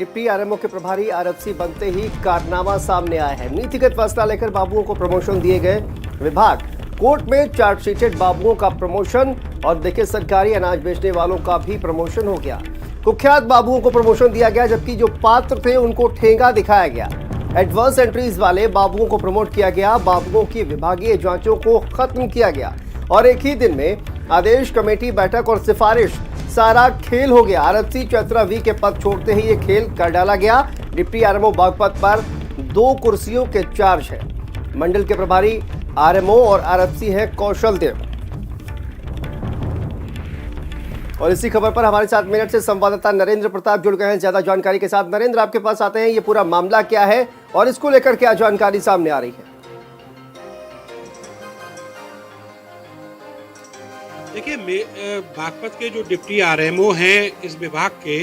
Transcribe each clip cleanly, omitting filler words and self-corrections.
Deputy RMO के प्रभारी RFC बनते ही कारनामा सामने आया है। नीतिगत फैसला लेकर बाबुओं को प्रमोशन दिए गए। विभाग कोर्ट में चार्जशीटेड बाबुओं का प्रमोशन और देखिए सरकारी अनाज बेचने वालों का भी प्रमोशन हो गया। कुख्यात बाबुओं को प्रमोशन दिया गया, जबकि जो पात्र थे उनको ठेंगा दिखाया गया। एडवांस एंट्रीज वाले बाबुओं को प्रमोट किया गया। बाबुओं की विभागीय जांचों को खत्म किया गया और एक ही दिन में आदेश, कमेटी बैठक और सिफारिश सारा खेल हो गया। आरएफसी चैत्रा वी के पद छोड़ते ही ये खेल कर डाला गया। डिप्टी आरएमओ बागपत पर 2 कुर्सियों के चार्ज है। मंडल के प्रभारी आरएमओ और आरएफसी है कौशल देव। और इसी खबर पर हमारे साथ मेरठ से संवाददाता नरेंद्र प्रताप जुड़ गए हैं ज्यादा जानकारी के साथ। नरेंद्र, आपके पास आते हैं, ये पूरा मामला क्या है और इसको लेकर क्या जानकारी सामने आ रही है? देखिए, बागपत के जो डिप्टी आरएमओ हैं इस विभाग के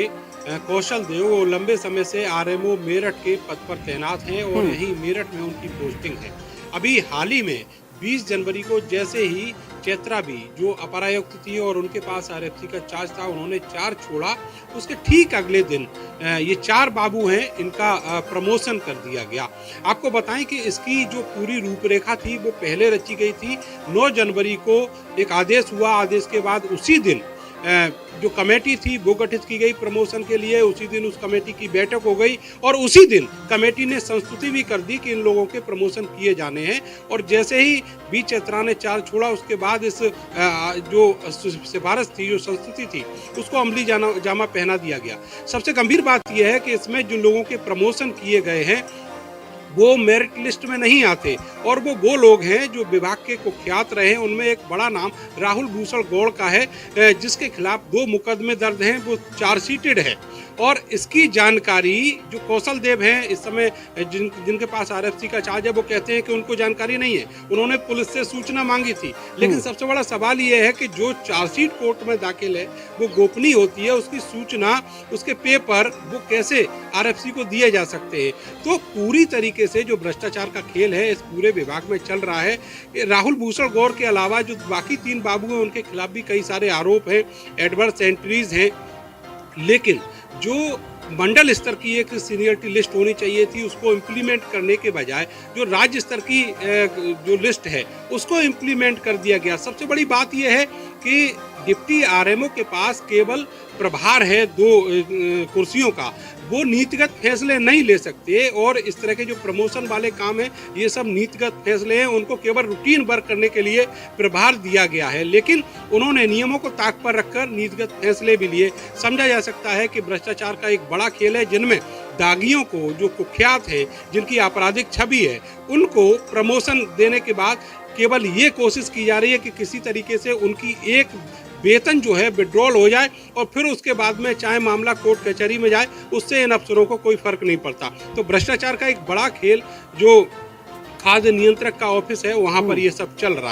कौशल देव, वो लंबे समय से आरएमओ मेरठ के पद पर तैनात हैं और यही मेरठ में उनकी पोस्टिंग है। अभी हाल ही में 20 जनवरी को जैसे ही चैत्रा बी जो अपर आयुक्त थी और उनके पास आरएफसी का चार्ज था, उन्होंने चार्ज छोड़ा, उसके ठीक अगले दिन ये 4 बाबू हैं, इनका प्रमोशन कर दिया गया। आपको बताएं कि इसकी जो पूरी रूपरेखा थी वो पहले रची गई थी। 9 जनवरी को एक आदेश हुआ, आदेश के बाद उसी दिन जो कमेटी थी वो गठित की गई प्रमोशन के लिए। उसी दिन उस कमेटी की बैठक हो गई और उसी दिन कमेटी ने संस्तुति भी कर दी कि इन लोगों के प्रमोशन किए जाने हैं। और जैसे ही बी चैत्रा ने चार्ज छोड़ा, उसके बाद इस जो सिफारिश थी, जो संस्तुति थी, उसको अमली जामा पहना दिया गया। सबसे गंभीर बात यह है कि इसमें जिन लोगों के प्रमोशन किए गए हैं वो मेरिट लिस्ट में नहीं आते और वो लोग हैं जो विभाग के कुख्यात रहे। उनमें एक बड़ा नाम राहुल भूषण गौड़ का है, जिसके खिलाफ 2 मुकदमे दर्ज हैं, वो चार्जशीटेड है। और इसकी जानकारी जो कौशल देव हैं इस समय जिनके पास आरएफसी का चार्ज है, वो कहते हैं कि उनको जानकारी नहीं है। उन्होंने पुलिस से सूचना मांगी थी, लेकिन सबसे बड़ा सवाल ये है कि जो चार्जशीट कोर्ट में दाखिल है वो गोपनीय होती है, उसकी सूचना, उसके पेपर वो कैसे आरएफसी को दिए जा सकते हैं? तो पूरी तरीके से जो भ्रष्टाचार का खेल है इस पूरे विभाग में चल रहा है। राहुल भूषण गौड़ के अलावा जो बाकी 3 बाबू हैं उनके खिलाफ भी कई सारे आरोप हैं, एडवर्स एंट्रीज हैं। लेकिन जो मंडल स्तर की एक सीनियरिटी लिस्ट होनी चाहिए थी, उसको इम्प्लीमेंट करने के बजाय जो राज्य स्तर की जो लिस्ट है उसको इम्प्लीमेंट कर दिया गया। सबसे बड़ी बात यह है कि डिप्टी आरएमओ के पास केवल प्रभार है 2 कुर्सियों का, वो नीतिगत फैसले नहीं ले सकते। और इस तरह के जो प्रमोशन वाले काम हैं ये सब नीतिगत फैसले हैं, उनको केवल रूटीन वर्क करने के लिए प्रभार दिया गया है। लेकिन उन्होंने नियमों को ताक पर रखकर नीतिगत फैसले भी लिए। समझा जा सकता है कि भ्रष्टाचार का एक बड़ा खेल है, जिनमें दागियों को, जो कुख्यात हैं, जिनकी आपराधिक छवि है, उनको प्रमोशन देने के बाद केवल ये कोशिश की जा रही है कि किसी तरीके से उनकी एक वेतन जो है विड्रॉल हो जाए और फिर उसके बाद में चाहे मामला कोर्ट कचहरी में जाए, उससे इन अफसरों को कोई फर्क नहीं पड़ता। तो भ्रष्टाचार का एक बड़ा खेल जो खाद्य नियंत्रक का ऑफिस है वहां पर ये सब चल रहा है।